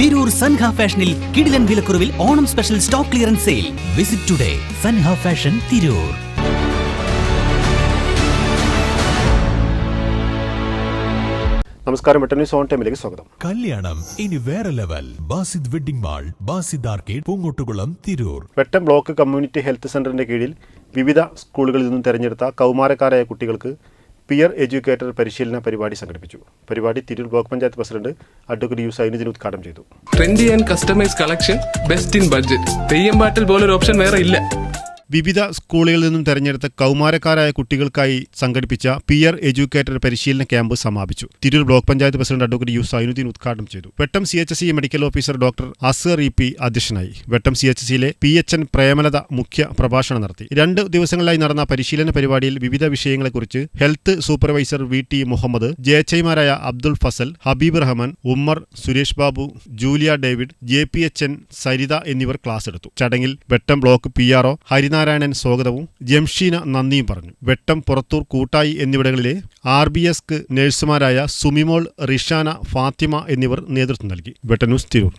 തിരൂർ സൻഹ ഫാഷനിൽ കിടിലൻ വിലക്കുറവിൽ Onam special stock clearance sale. Visit today Sanha fashion Tirur. നമസ്കാരം, വെട്ടം ന്യൂസ് ഓൺ ടൈമിലേക്ക് സ്വാഗതം. കല്യാണം ഇനി വേറെ level. Basid wedding mall, Basid arcade, Poongottukulam, Tirur. വെട്ടം ബ്ലോക്ക് കമ്മ്യൂണിറ്റി ഹെൽത്ത് സെന്ററിന്റെ കീഴിൽ വിവിധ സ്കൂളുകളിൽ നിന്നും തെരഞ്ഞെടുത്ത കൗമാരക്കാരായ കുട്ടികൾക്ക് പിയർ എഡ്യൂക്കേറ്റർ പരിശീലന പരിപാടി സംഘടിപ്പിച്ചു. പരിപാടി Tirur block panchayat president advocate U Zainuddin ഉദ്ഘാടനം ചെയ്തു. Trendy and customise collection, best in budget. Theyyam പാട്ടിൽ പോലൊരു ഓപ്ഷൻ വേറെ ഇല്ല. വിവിധ സ്കൂളുകളിൽ നിന്നും തെരഞ്ഞെടുത്ത കൗമാരക്കാരായ കുട്ടികൾക്കായി സംഘടിപ്പിച്ച പിയർ എഡ്യൂക്കേറ്റർ പരിശീലന ക്യാമ്പ് സമാപിച്ചു. Tirur block panchayat president advocate U Zainuddin ഉദ്ഘാടനം ചെയ്തു. Vettam CHC medical officer doctor Azhar EP അധ്യക്ഷനായി. വെട്ടം CHCയിലെ PHN പ്രേമലത മുഖ്യ പ്രഭാഷണം നടത്തി. 2 ദിവസങ്ങളിലായി നടന്ന പരിശീലന പരിപാടിയിൽ വിവിധ വിഷയങ്ങളെക്കുറിച്ച് ഹെൽത്ത് സൂപ്പർവൈസർ VT മുഹമ്മദ്, JHIമാരായ Abdul Fasal, Habeeb Rahman, Ummer, Suresh Babu, Julia David, JPHN Saritha എന്നിവർ ക്ലാസ് എടുത്തു. ചടങ്ങിൽ വെട്ടം ബ്ലോക്ക് PRO ഹരിനാരായണൻ സ്വാഗതവും ജംഷീന നന്ദിയും പറഞ്ഞു. വെട്ടം, പുറത്തൂർ, കൂട്ടായി എന്നിവിടങ്ങളിലെ RBS നഴ്സുമാരായ സുമിമോൾ, റിഷാന, ഫാത്തിമ എന്നിവർ നേതൃത്വം നൽകി. വെട്ടം ന്യൂസ് തിരൂർ.